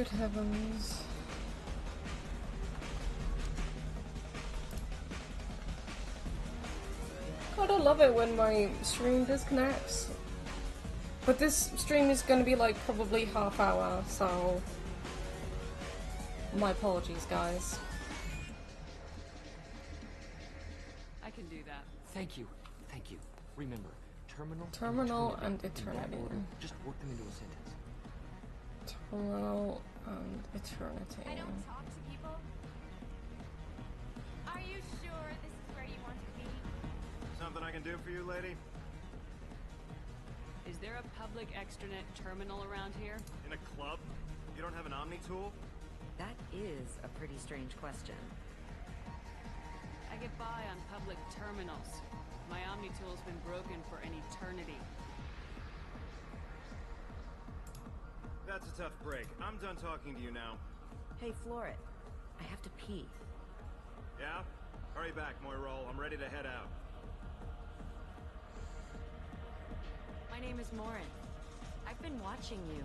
Good heavens. God, I love it when my stream disconnects. But this stream is gonna be like probably half hour, so my apologies, guys. I can do that. Thank you. Thank you. Remember, Terminal and eternity. Just work them into a sentence. Terminal and eternity. I don't talk to people. Are you sure this is where you want to be? Something I can do for you, lady? Is there a public extranet terminal around here? In a club? You don't have an Omni tool? That is a pretty strange question. I get by on public terminals. My Omni tool's been broken for an eternity. That's a tough break. I'm done talking to you now. Hey, Floret. I have to pee. Yeah? Hurry back, Moirol. I'm ready to head out. My name is Morin. I've been watching you.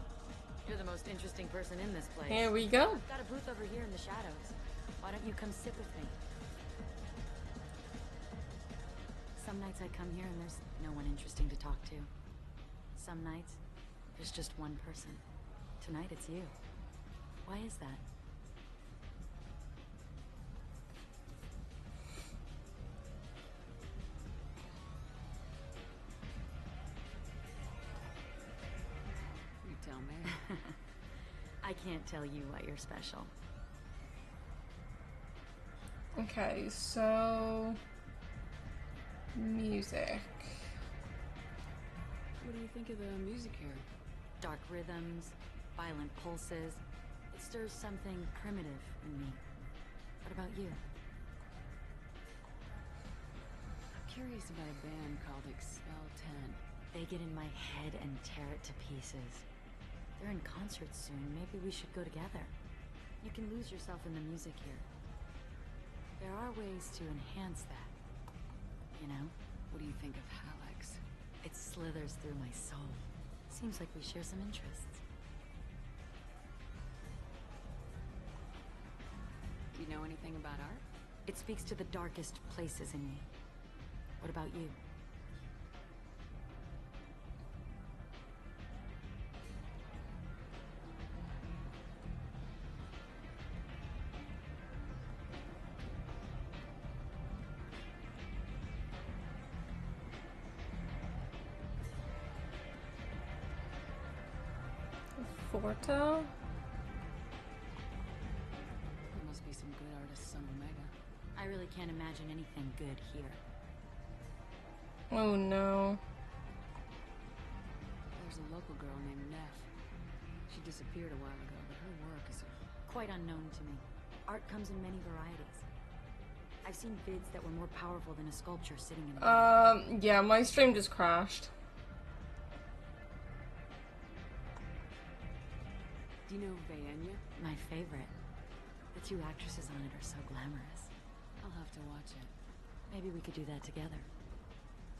You're the most interesting person in this place. Here we go. I've got a booth over here in the shadows. Why don't you come sit with me? Some nights I come here and there's no one interesting to talk to. Some nights, there's just one person. Tonight it's you. Why is that? You tell me. I can't tell you why you're special. Okay, so music. What do you think of the music here? Dark rhythms, violent pulses. It stirs something primitive in me. What about you? I'm curious about a band called Expel 10. They get in my head and tear it to pieces. They're in concert soon. Maybe we should go together. You can lose yourself in the music here. There are ways to enhance that. You know? What do you think of Hallex? It slithers through my soul. Seems like we share some interests. Do you know anything about art? It speaks to the darkest places in me. What about you? Forta? There must be some good artists on Omega. I really can't imagine anything good here. Oh no. There's a local girl named Neff. She disappeared a while ago, but her work is Quite unknown to me. Art comes in many varieties. I've seen vids that were more powerful than a sculpture sitting in a Yeah, my stream just crashed. Do you know Vanya? My favorite. The two actresses on it are so glamorous. I'll have to watch it. Maybe we could do that together.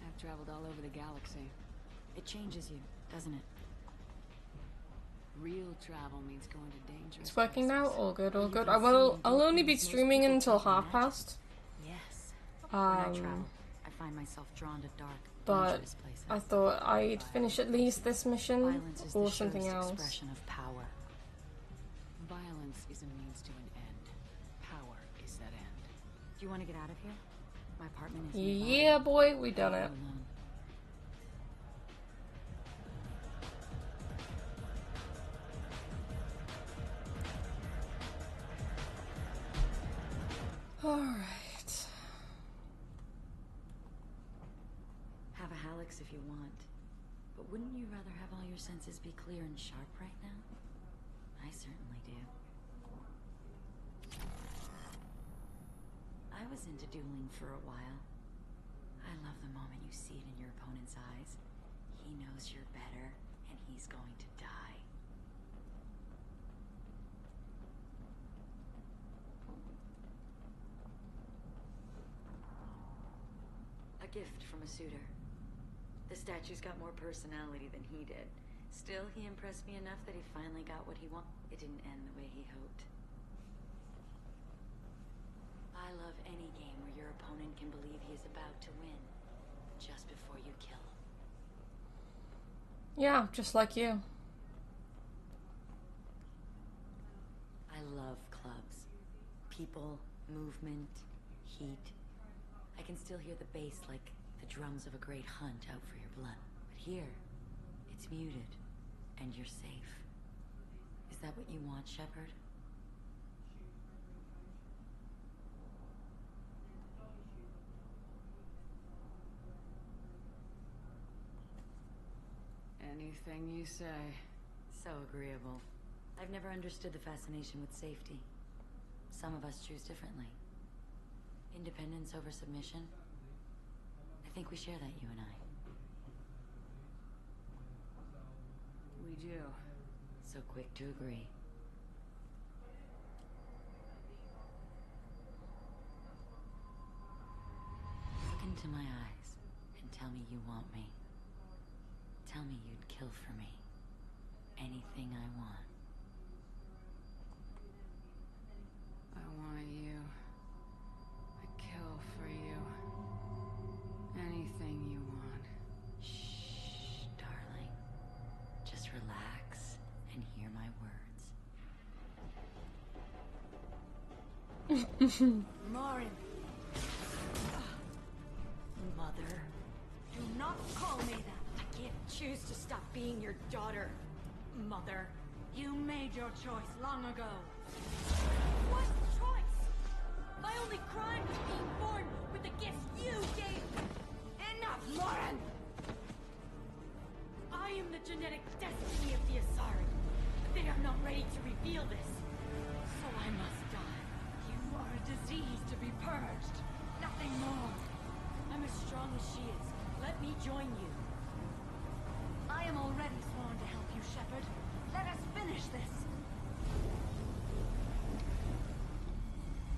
I've traveled all over the galaxy. It changes you, doesn't it? Real travel means going to dangerous It's working now? places. All good, all You good. can I'll see only be most streaming people until can't imagine. past. Yes. When I travel, Um, I find myself drawn to dark, but dangerous places. I thought I'd finish at least this mission Violence is or the something surest else. expression of power. Violence is a means to an end. Power is that end. Do you want to get out of here? My apartment is nearby. Yeah, boy, we done I'm it. alone. Alright. Have a Hallex if you want. But wouldn't you rather have all your senses be clear and sharp right now? I certainly do. I was into dueling for a while. I love the moment you see it in your opponent's eyes. He knows you're better, and he's going to die. A gift from a suitor. The statue's got more personality than he did. Still, he impressed me enough that he finally got what he wanted. It didn't end the way he hoped. I love any game where your opponent can believe he is about to win, just before you kill him. Yeah, just like you. I love clubs. People, movement, heat. I can still hear the bass like the drums of a great hunt out for your blood. But here, it's muted, and you're safe. Is that what you want, Shepard? Anything you say. So agreeable. I've never understood the fascination with safety. Some of us choose differently. Independence over submission. I think we share that, you and I. We do. So quick to agree. Look into my eyes and tell me you want me. Tell me you'd kill for me. Anything I want. I want you. I'd kill for you. Anything you want. Shh, darling. Just relax and hear my words. Marin. Mother. Do not call me that. I can't choose to stop being your daughter. Mother. You made your choice long ago. What choice? My only crime was being born with the gifts you gave me. Enough, Lauren! I am the genetic destiny of the Asari. But they are not ready to reveal this. So I must die. You are a disease to be purged. Nothing more. I'm as strong as she is. Let me join you. I am already sworn to help you, Shepard. Let us finish this.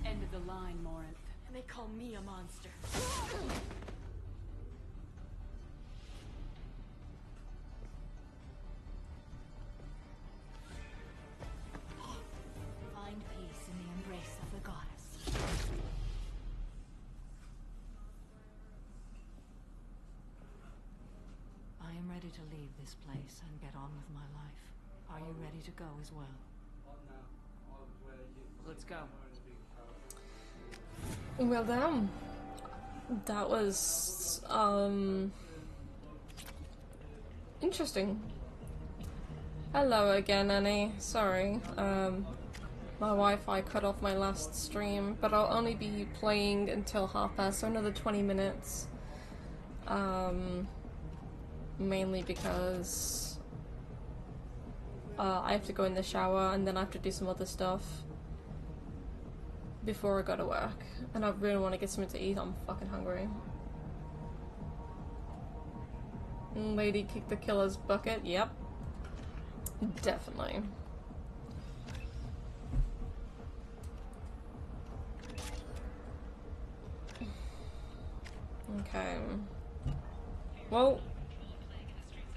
End of the line, Morinth. And they call me a monster. Find peace in the embrace of the goddess. I am ready to leave this place and get on with my life. Are you ready to go as well? Let's go. Well done. That was interesting. Hello again, Annie. Sorry. My Wi-Fi cut off my last stream, but I'll only be playing until 1:30, so another 20 minutes. Mainly because I have to go in the shower and then I have to do some other stuff before I go to work. And I really want to get something to eat. I'm fucking hungry. Lady kick the killer's bucket. Yep. Definitely. Okay. Well,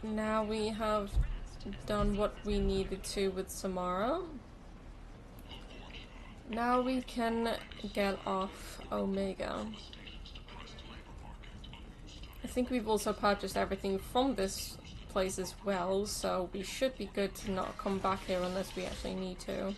now we have done what we needed to with Samara. Now we can get off Omega. I think we've also purchased everything from this place as well, so we should be good to not come back here unless we actually need to.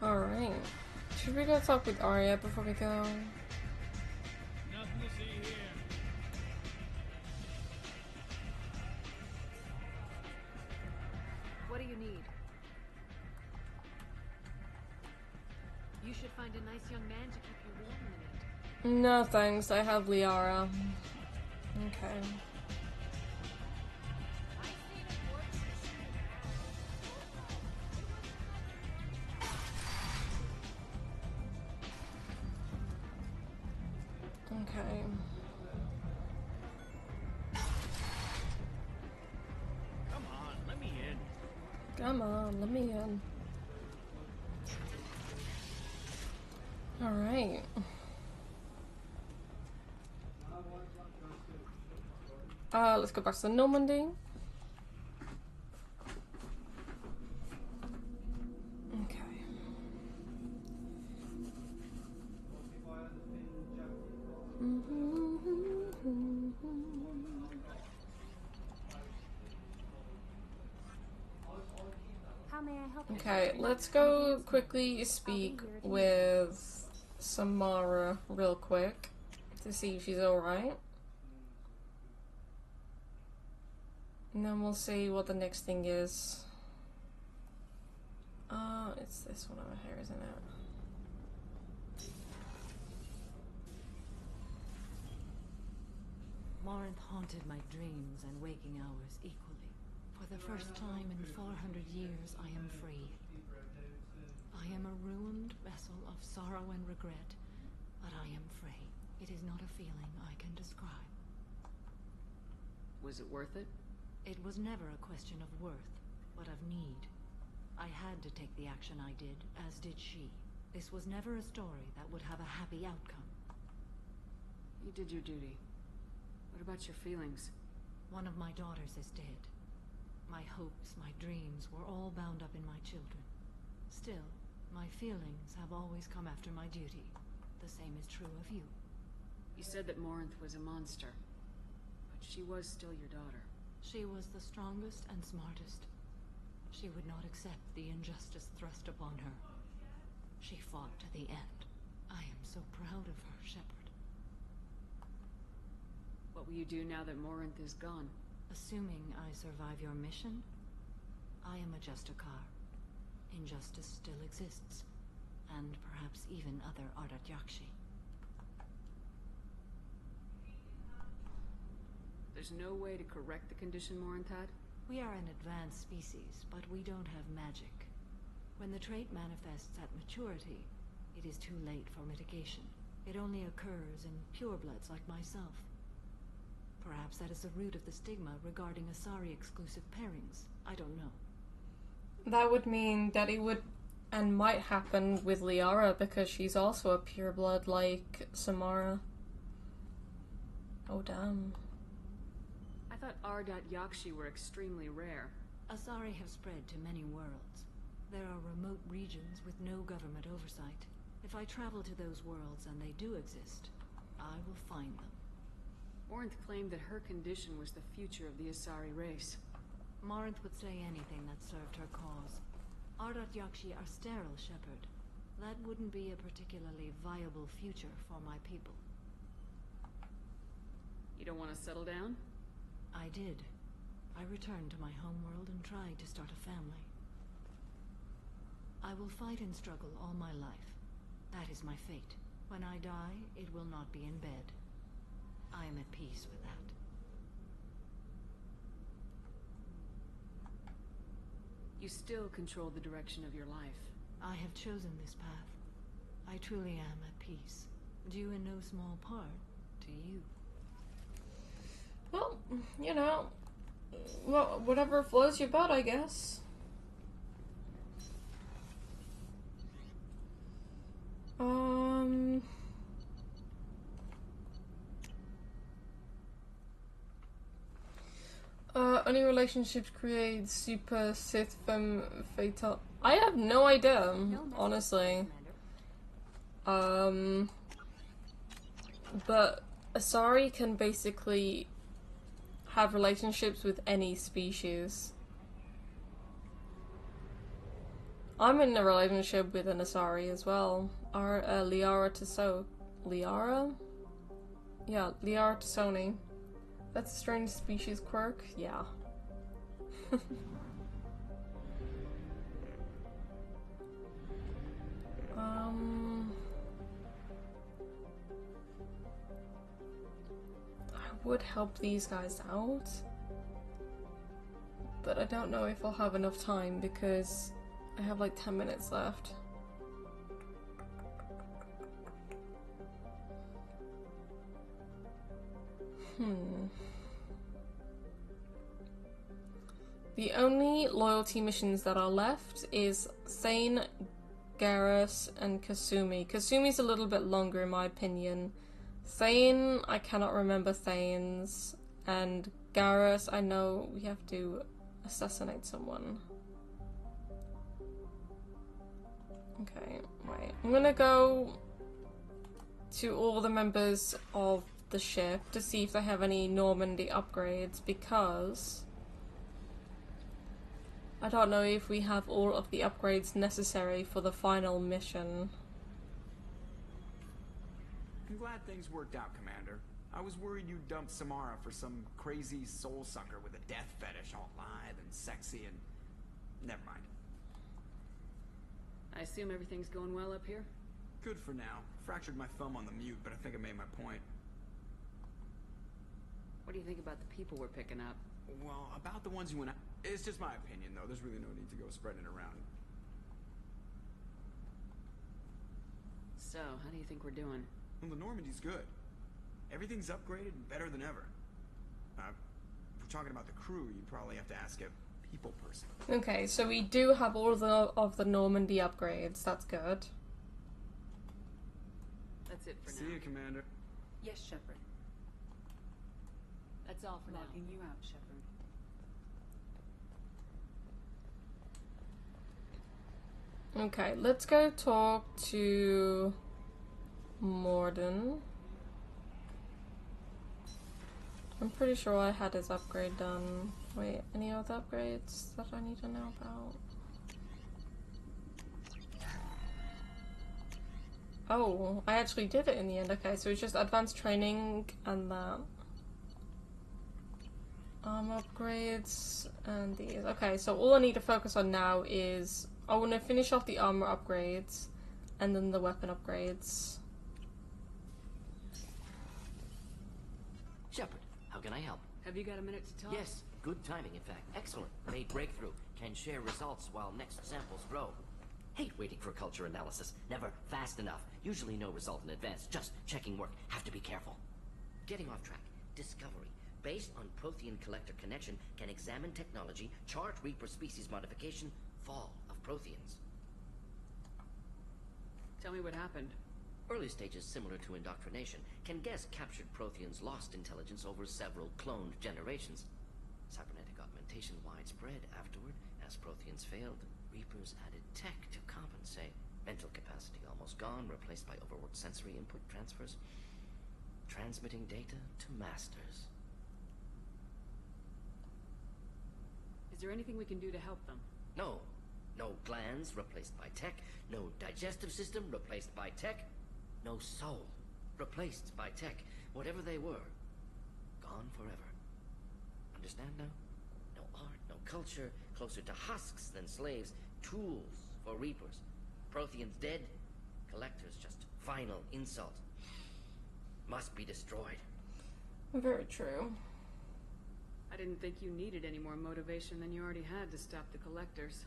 Alright. Should we go talk with Arya before we go? Nothing to see here. What do you need? You should find a nice young man to keep you warm in the night. No thanks, I have Liara. Okay. Come on, let me in. Alright. Let's go back to Normandy. Okay. How may I help you? Okay, let's go quickly speak with Samara real quick to see if she's alright. And then we'll see what the next thing is. It's this one over here, isn't it? Morinth haunted my dreams and waking hours equally. For the first time in 400 years, I am free. I am a ruined vessel of sorrow and regret, but I am free. It is not a feeling I can describe. Was it worth it? It was never a question of worth, but of need. I had to take the action I did, as did she. This was never a story that would have a happy outcome. You did your duty. What about your feelings? One of my daughters is dead. My hopes, my dreams were all bound up in my children. Still, my feelings have always come after my duty. The same is true of you. You said that Morinth was a monster, but she was still your daughter. She was the strongest and smartest. She would not accept the injustice thrust upon her. She fought to the end. I am so proud of her, Shepard. What will you do now that Morinth is gone? Assuming I survive your mission, I am a Justicar. Injustice still exists, and perhaps even other Ardat Yakshi. There's no way to correct the condition Morinth had? We are an advanced species, but we don't have magic. When the trait manifests at maturity, it is too late for mitigation. It only occurs in purebloods like myself. Perhaps that is the root of the stigma regarding Asari-exclusive pairings. I don't know. That would mean that it would and might happen with Liara because she's also a pureblood like Samara. Oh damn. I thought Ardat Yakshi were extremely rare. Asari have spread to many worlds. There are remote regions with no government oversight. If I travel to those worlds and they do exist, I will find them. Morinth claimed that her condition was the future of the Asari race. Morinth would say anything that served her cause. Ardat Yakshi are sterile, Shepard. That wouldn't be a particularly viable future for my people. You don't want to settle down? I did. I returned to my homeworld and tried to start a family. I will fight and struggle all my life. That is my fate. When I die, it will not be in bed. I am at peace with that. You still control the direction of your life. I have chosen this path. I truly am at peace. Due in no small part to you. Well, you know, well, whatever floats your boat, I guess. Any relationships create super Sith femme fatal. I have no idea, honestly. But Asari can basically have relationships with any species. I'm in a relationship with an Asari as well. Liara Tasso. Liara? Yeah, Liara Tassoni. That's a strange species quirk? Yeah. I would help these guys out, but I don't know if I'll have enough time because I have like 10 minutes left. The only loyalty missions that are left is Thane, Garrus, and Kasumi. Kasumi's a little bit longer in my opinion. Thane, I cannot remember Thane's. And Garrus, I know we have to assassinate someone. Okay, wait. I'm gonna go to all the members of the ship to see if they have any Normandy upgrades, because I don't know if we have all of the upgrades necessary for the final mission. I'm glad things worked out, Commander. I was worried you dumped Samara for some crazy soul sucker with a death fetish, all lithe and sexy and... Never mind. I assume everything's going well up here? Good for now. Fractured my thumb on the mute, but I think I made my point. What do you think about the people we're picking up? Well, about the ones who went out... It's just my opinion, though. There's really no need to go spreading it around. So, how do you think we're doing? Well, the Normandy's good. Everything's upgraded and better than ever. If we're talking about the crew, you'd probably have to ask a people person. Okay, so we do have all of the Normandy upgrades. That's good. That's it for See now. you, Commander. Yes, Shepard. That's all for now. Logging you out, Shepard. Okay, let's go talk to Morden. I'm pretty sure I had his upgrade done. Wait, any other upgrades that I need to know about? Oh, I actually did it in the end. Okay, so it's just advanced training and that. Upgrades and these. Okay, so all I need to focus on now is I want to finish off the armor upgrades and then the weapon upgrades. Shepard, how can I help? Have you got a minute to talk? Yes, good timing, in fact. Excellent. Made breakthrough. Can share results while next samples grow. Hate waiting for culture analysis. Never fast enough. Usually no result in advance. Just checking work. Have to be careful. Getting off track. Discovery. Based on Prothean collector connection, can examine technology, chart Reaper species modification, fall of Protheans. Tell me what happened. Early stages similar to indoctrination. Can guess captured Protheans lost intelligence over several cloned generations. Cybernetic augmentation widespread afterward. As Protheans failed, Reapers added tech to compensate. Mental capacity almost gone, replaced by overworked sensory input transfers. Transmitting data to masters. Is there anything we can do to help them? No. No glands replaced by tech. No digestive system replaced by tech. No soul replaced by tech. Whatever they were, gone forever. Understand now? No art, no culture, closer to husks than slaves. Tools for Reapers. Protheans dead. Collectors just final insult. Must be destroyed. Very true. I didn't think you needed any more motivation than you already had to stop the collectors.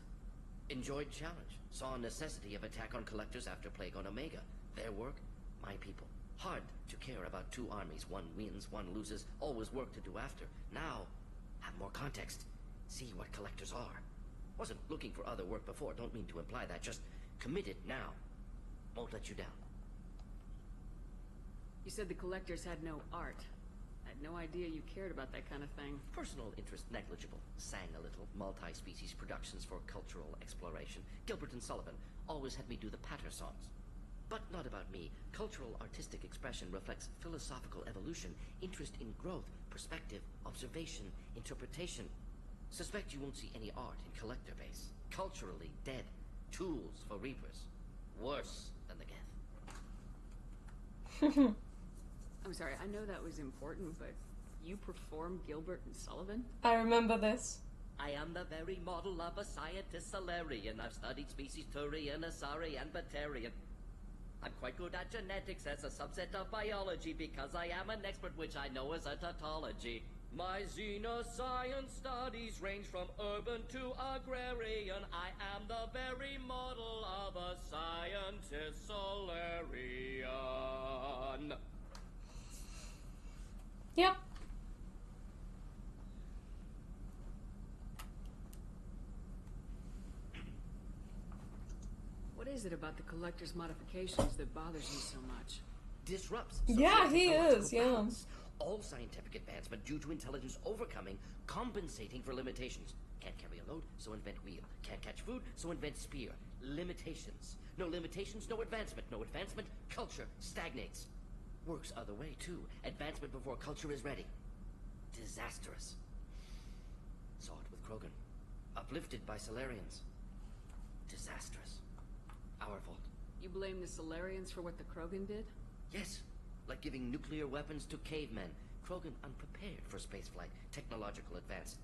Enjoyed challenge. Saw necessity of attack on collectors after Plague on Omega. Their work, my people. Hard to care about two armies. One wins, one loses. Always work to do after. Now, have more context. See what collectors are. Wasn't looking for other work before. Don't mean to imply that. Just committed now. Won't let you down. You said the collectors had no art. I had no idea you cared about that kind of thing. Personal interest negligible. Sang a little. Multi-species productions for cultural exploration. Gilbert and Sullivan always had me do the patter songs. But not about me. Cultural artistic expression reflects philosophical evolution, interest in growth, perspective, observation, interpretation. Suspect you won't see any art in collector base. Culturally dead. Tools for Reapers. Worse than the Geth. I'm sorry, I know that was important, but you perform Gilbert and Sullivan? I remember this. I am the very model of a scientist Solarian. I've studied species Turian, Asari, and Batarian. I'm quite good at genetics as a subset of biology because I am an expert, which I know as a tautology. My xenoscience studies range from urban to agrarian. I am the very model of a scientist Solarian. Yep. is it about the Collector's modifications that bothers you so much? Disrupts. Yeah, he socio-technological is, yeah. balance. All scientific advancement due to intelligence overcoming, compensating for limitations. Can't carry a load, so invent wheel. Can't catch food, so invent spear. Limitations. No limitations, no advancement. No advancement, culture stagnates. Works other way, too. Advancement before culture is ready. Disastrous. Saw it with Krogan. Uplifted by Solarians. Disastrous. Our fault. You blame the Solarians for what the Krogan did? Yes. Like giving nuclear weapons to cavemen. Krogan unprepared for spaceflight, technological advance.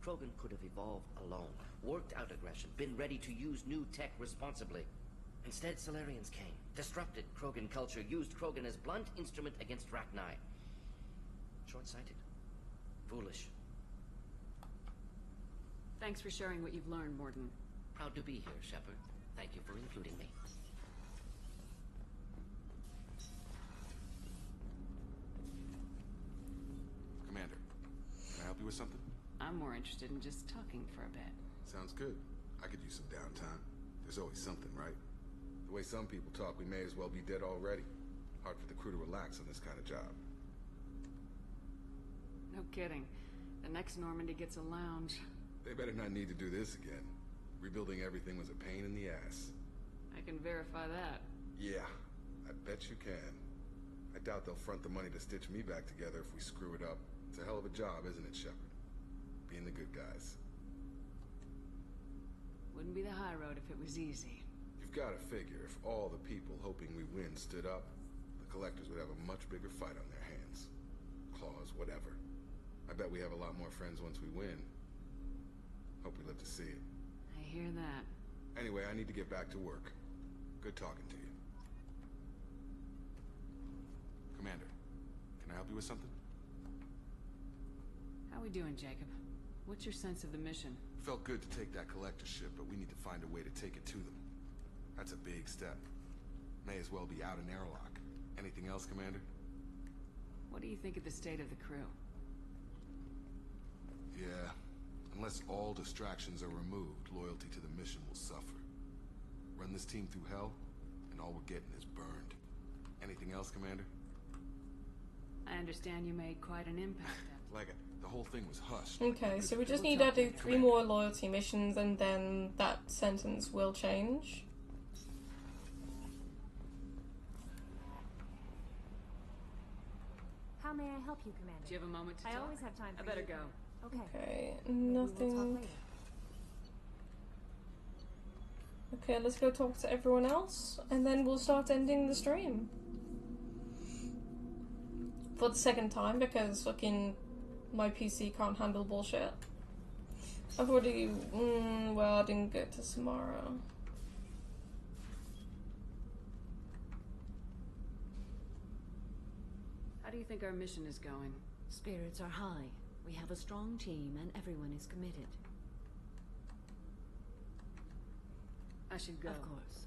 Krogan could have evolved alone, worked out aggression, been ready to use new tech responsibly. Instead, Solarians came, disrupted Krogan culture, used Krogan as blunt instrument against Rachni. Short-sighted. Foolish. Thanks for sharing what you've learned, Morden. Proud to be here, Shepard. Thank you for including me. Commander, can I help you with something? I'm more interested in just talking for a bit. Sounds good. I could use some downtime. There's always something, right? The way some people talk, we may as well be dead already. Hard for the crew to relax on this kind of job. No kidding. The next Normandy gets a lounge. They better not need to do this again. Rebuilding everything was a pain in the ass. I can verify that. Yeah, I bet you can. I doubt they'll front the money to stitch me back together if we screw it up. It's a hell of a job, isn't it, Shepard? Being the good guys. Wouldn't be the high road if it was easy. You've got to figure, if all the people hoping we win stood up, the Collectors would have a much bigger fight on their hands. Claws, whatever. I bet we have a lot more friends once we win. Hope we live to see it. I hear that. Anyway, I need to get back to work. Good talking to you. Commander, can I help you with something? How we doing, Jacob? What's your sense of the mission? Felt good to take that collector ship, but we need to find a way to take it to them. That's a big step. May as well be out an airlock. Anything else, Commander? What do you think of the state of the crew? Yeah. Unless all distractions are removed, loyalty to the mission will suffer. Run this team through hell, and all we're getting is burned. Anything else, Commander? I understand you made quite an impact. Like the whole thing was hushed. Okay, so we just need to do 3 more loyalty missions and then that sentence will change. How may I help you, Commander? Do you have a moment to talk? I always have time for I better you. go. Okay. Okay, Maybe we'll talk nothing. later. Okay, let's go talk to everyone else, and then we'll start ending the stream. For the second time, because fucking my PC can't handle bullshit. I've already, well, I didn't get to Samara. How do you think our mission is going? Spirits are high. We have a strong team and everyone is committed. I should go. Of course.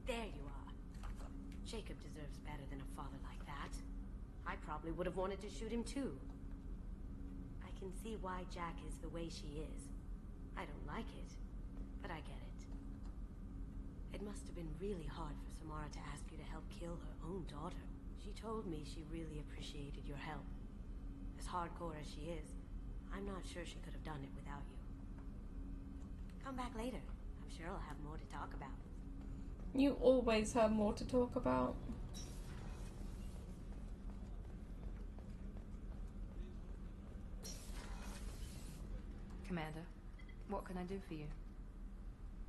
There you are. Jacob deserves better than a father like that. I probably would have wanted to shoot him too. I can see why Jack is the way she is. I don't like it, but I get it. It must have been really hard for Samara to ask you to help kill her own daughter. She told me she really appreciated your help. As hardcore as she is, I'm not sure she could have done it without you. Come back later. I'm sure I'll have more to talk about. You always have more to talk about. Commander, what can I do for you?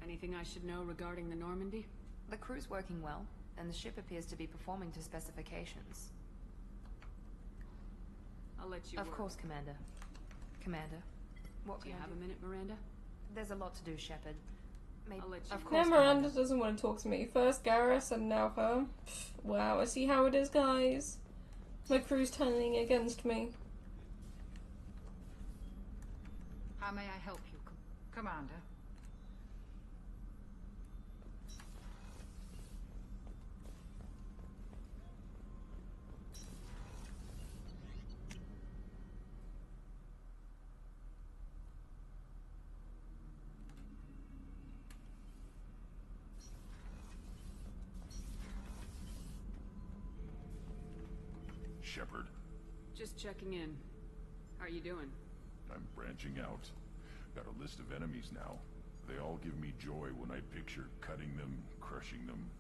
Anything I should know regarding the Normandy? The crew's working well, and the ship appears to be performing to specifications. I'll let you Of work. course, Commander. Commander, what Do can you I have do? a minute, Miranda? There's a lot to do, Shepard. Maybe. I'll let you Of work. Now course, Miranda Commander. doesn't want to talk to me. First Garrus and now her. Pfft, wow, I see how it is, guys. My crew's turning against me. How may I help you, Commander? Shepard. Just checking in. How are you doing? I'm branching out. Got a list of enemies now. They all give me joy when I picture cutting them, crushing them.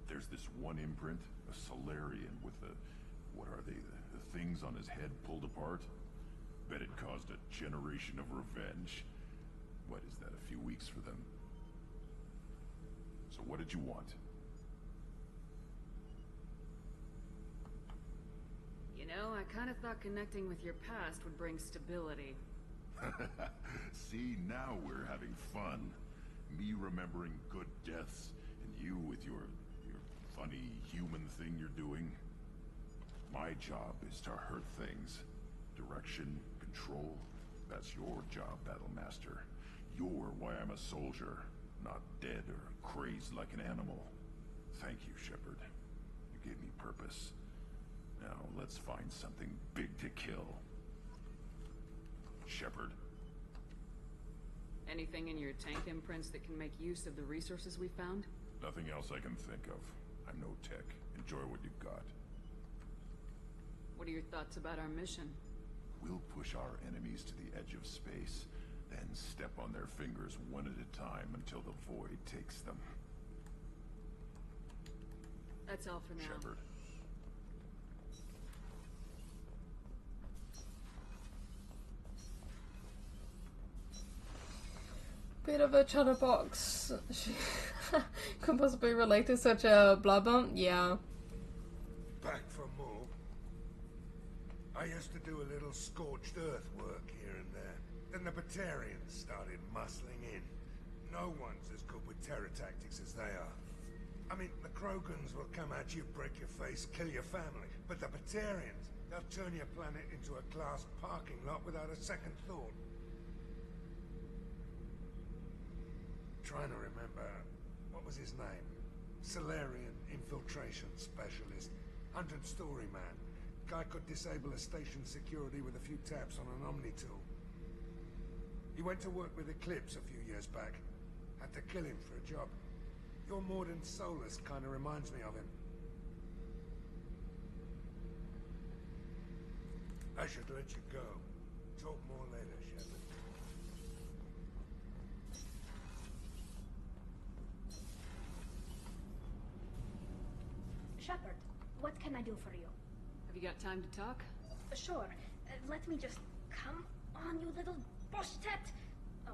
There's this one imprint, a Solarian with the... what are they? The things on his head pulled apart? Bet it caused a generation of revenge. What is that, a few weeks for them? So what did you want? You know, I kind of thought connecting with your past would bring stability. See, now we're having fun. Me remembering good deaths, and you with your funny human thing you're doing. My job is to hurt things. Direction, control, that's your job, Battlemaster. You're why I'm a soldier, not dead or crazed like an animal. Thank you, Shepard. You gave me purpose. Now, let's find something big to kill. Shepard. Anything in your tank imprints that can make use of the resources we found? Nothing else I can think of. I'm no tech. Enjoy what you've got. What are your thoughts about our mission? We'll push our enemies to the edge of space, then step on their fingers one at a time until the void takes them. That's all for now. Shepard. Bit of a chatterbox. She could possibly relate to such a blabber. Yeah. Back for more. I used to do a little scorched earth work here and there. Then the Batarians started muscling in. No one's as good with terror tactics as they are. I mean, the Krogans will come at you, break your face, kill your family. But the Batarians, they'll turn your planet into a glass parking lot without a second thought. Trying to remember, what was his name? Solarian infiltration specialist. 100-story man. Guy could disable a station security with a few taps on an Omni tool. He went to work with Eclipse a few years back. Had to kill him for a job. Your Morden Solus kind of reminds me of him. I should let you go. Talk more later, Shepard. Shepard, what can I do for you? Have you got time to talk? Sure. Let me just... Come on, you little bush-tet! Oh,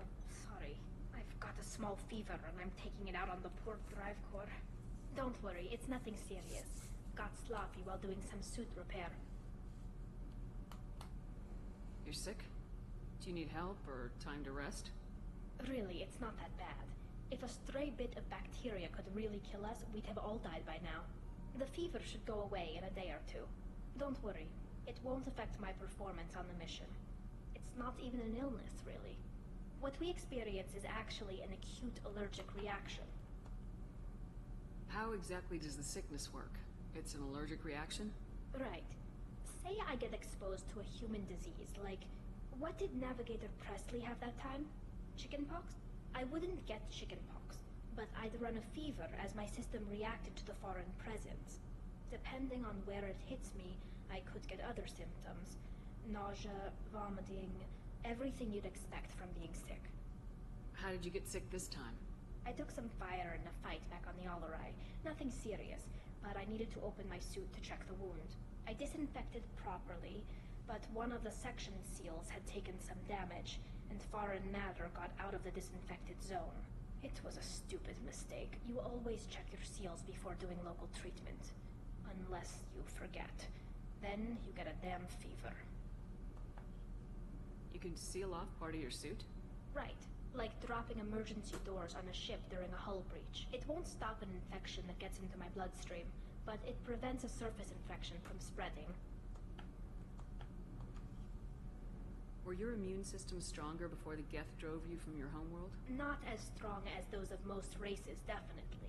sorry. I've got a small fever and I'm taking it out on the poor drive core. Don't worry, it's nothing serious. Got sloppy while doing some suit repair. You're sick? Do you need help or time to rest? Really, it's not that bad. If a stray bit of bacteria could really kill us, we'd have all died by now. The fever should go away in a day or two. Don't worry, it won't affect my performance on the mission. It's not even an illness, really. What we experience is actually an acute allergic reaction. How exactly does the sickness work? It's an allergic reaction? Right. Say I get exposed to a human disease, like... What did Navigator Presley have that time? Chickenpox? I wouldn't get chickenpox, but I'd run a fever as my system reacted to the foreign presence. Depending on where it hits me, I could get other symptoms. Nausea, vomiting, everything you'd expect from being sick. How did you get sick this time? I took some fire in a fight back on the Allerai. Nothing serious, but I needed to open my suit to check the wound. I disinfected properly, but one of the section seals had taken some damage, and foreign matter got out of the disinfected zone. It was a stupid mistake. You always check your seals before doing local treatment. Unless you forget. Then you get a damn fever. You can seal off part of your suit? Right. Like dropping emergency doors on a ship during a hull breach. It won't stop an infection that gets into my bloodstream, but it prevents a surface infection from spreading. Were your immune systems stronger before the Geth drove you from your homeworld? Not as strong as those of most races, definitely.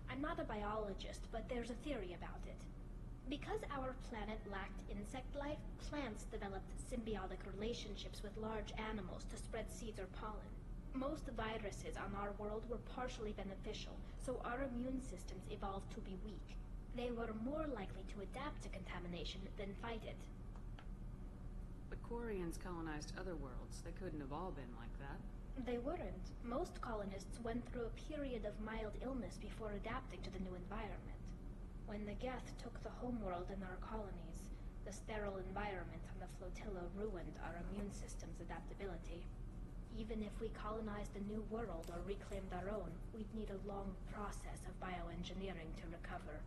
I'm not a biologist, but there's a theory about it. Because our planet lacked insect life, plants developed symbiotic relationships with large animals to spread seeds or pollen. Most viruses on our world were partially beneficial, so our immune systems evolved to be weak. They were more likely to adapt to contamination than fight it. But Quarians colonized other worlds. They couldn't have all been like that. They weren't. Most colonists went through a period of mild illness before adapting to the new environment. When the Geth took the homeworld in our colonies, the sterile environment on the flotilla ruined our immune system's adaptability. Even if we colonized a new world or reclaimed our own, we'd need a long process of bioengineering to recover.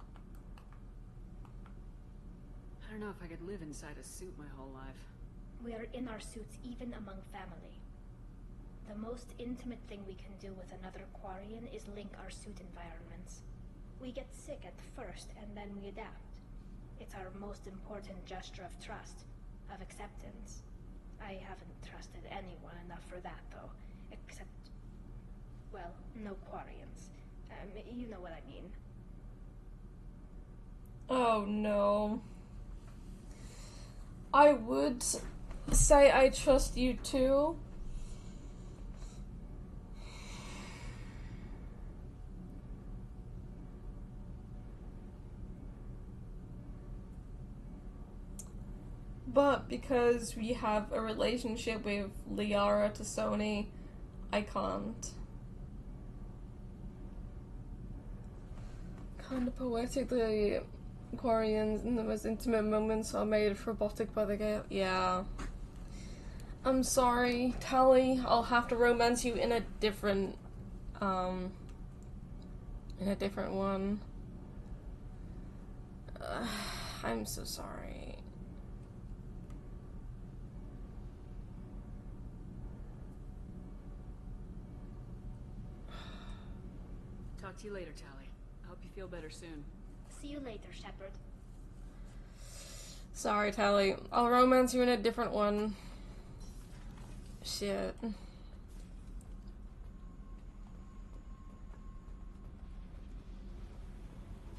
I don't know if I could live inside a suit my whole life. We are in our suits even among family. The most intimate thing we can do with another Quarian is link our suit environments. We get sick at first, and then we adapt. It's our most important gesture of trust, of acceptance. I haven't trusted anyone enough for that, though. Except, well, no Quarians. You know what I mean. Oh no. I would say I trust you too. But because we have a relationship with Liara to Sony, I can't. Kind of poetic, the Quarians in the most intimate moments are made robotic by the gate. Yeah. I'm sorry, Tally. I'll have to romance you in a different one. I'm so sorry. Talk to you later, Tally. I hope you feel better soon. See you later, Shepard. Sorry, Tally. I'll romance you in a different one. Shit.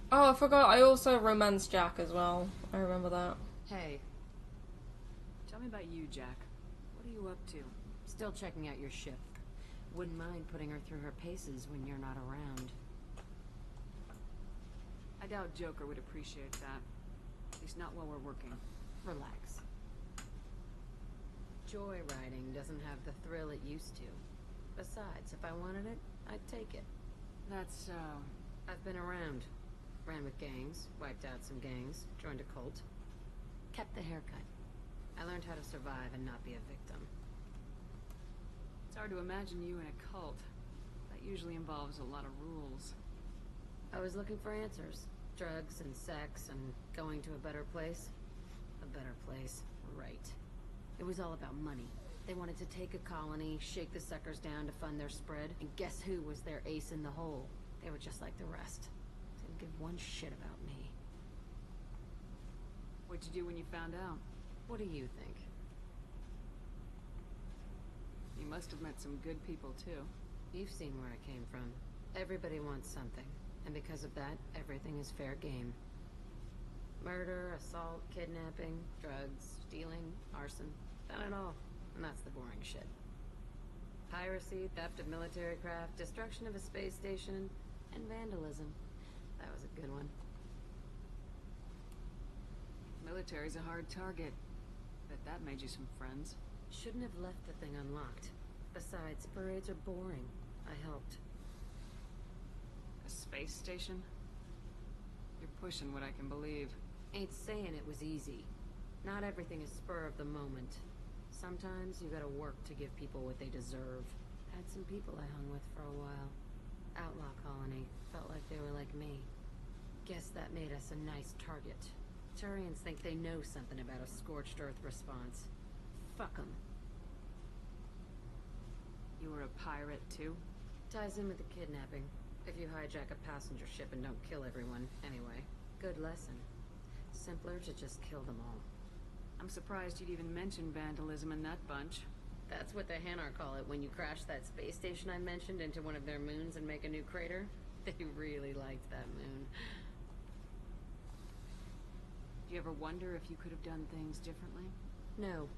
Oh, I forgot. I also romanced Jack as well. I remember that. Hey. Tell me about you, Jack. What are you up to? Still checking out your ship. Wouldn't mind putting her through her paces when you're not around. I doubt Joker would appreciate that. At least not while we're working. Relax. Joyriding doesn't have the thrill it used to. Besides, if I wanted it, I'd take it. That's, I've been around. Ran with gangs, wiped out some gangs, joined a cult. Kept the haircut. I learned how to survive and not be a victim. It's hard to imagine you in a cult. That usually involves a lot of rules. I was looking for answers. Drugs and sex and going to a better place. A better place, right. It was all about money. They wanted to take a colony, shake the suckers down to fund their spread, and guess who was their ace in the hole? They were just like the rest. Didn't give one shit about me. What'd you do when you found out? What do you think? You must have met some good people, too. You've seen where I came from. Everybody wants something. And because of that, everything is fair game. Murder, assault, kidnapping, drugs, stealing, arson. Done it all. And that's the boring shit. Piracy, theft of military craft, destruction of a space station, and vandalism. That was a good one. Military's a hard target. Bet that made you some friends. Shouldn't have left the thing unlocked. Besides, parades are boring. I helped. A space station? You're pushing what I can believe. Ain't saying it was easy. Not everything is spur of the moment. Sometimes you gotta work to give people what they deserve. Had some people I hung with for a while. Outlaw colony. Felt like they were like me. Guess that made us a nice target. Turians think they know something about a scorched earth response. Fuck them. You were a pirate, too? Ties in with the kidnapping. If you hijack a passenger ship and don't kill everyone, anyway. Good lesson. Simpler to just kill them all. I'm surprised you'd even mention vandalism in that bunch. That's what the Hanar call it when you crash that space station I mentioned into one of their moons and make a new crater. They really liked that moon. Do you ever wonder if you could have done things differently? No.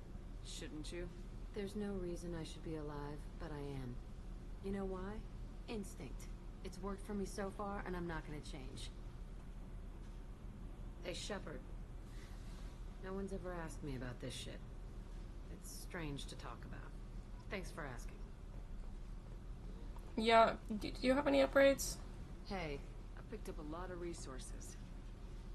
Shouldn't you? There's no reason I should be alive, but I am. You know why? Instinct. It's worked for me so far, and I'm not gonna change. Hey, Shepard. No one's ever asked me about this shit. It's strange to talk about. Thanks for asking. Yeah, do you have any upgrades? Hey, I picked up a lot of resources.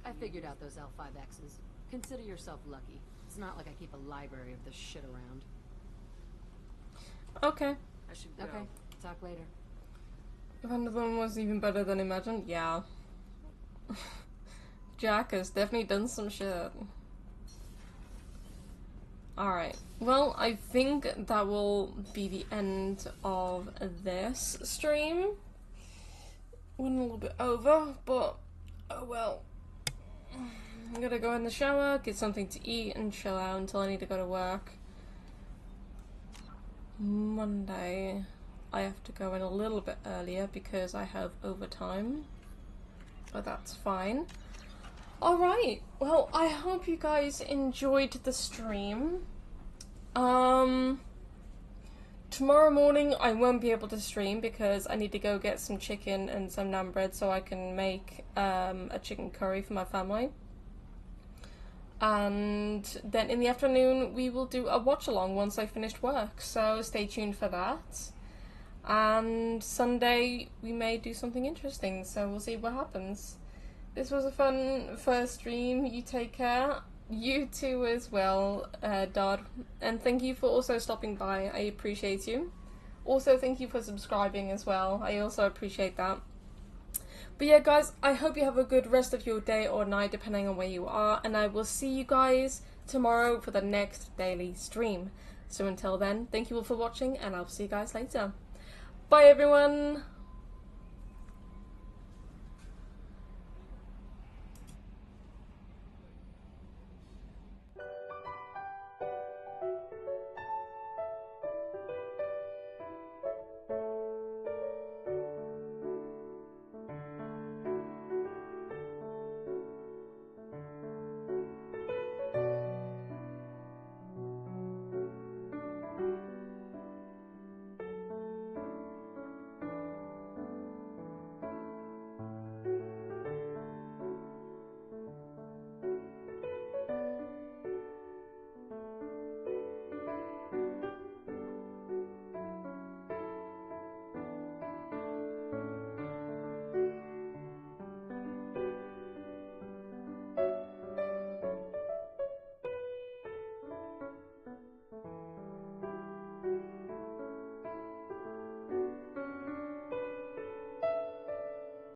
I figured out those L5Xs. Consider yourself lucky. It's not like I keep a library of this shit around. Okay. I should go. Okay, talk later. If another was even better than imagined, yeah. Jack has definitely done some shit. Alright, well, I think that will be the end of this stream. Went a little bit over, but oh well. I'm gonna go in the shower, get something to eat, and chill out until I need to go to work. Monday, I have to go in a little bit earlier because I have overtime, but that's fine. Alright, well, I hope you guys enjoyed the stream. Tomorrow morning I won't be able to stream because I need to go get some chicken and some naan bread so I can make a chicken curry for my family. And then in the afternoon we will do a watch along once I finished work, so stay tuned for that. And Sunday we may do something interesting, so we'll see what happens. This was a fun first stream. You take care. You too as well, Dad. And thank you for also stopping by. I appreciate you. Also, thank you for subscribing as well. I also appreciate that. But yeah, guys, I hope you have a good rest of your day or night, depending on where you are. And I will see you guys tomorrow for the next daily stream. So until then, thank you all for watching, and I'll see you guys later. Bye, everyone!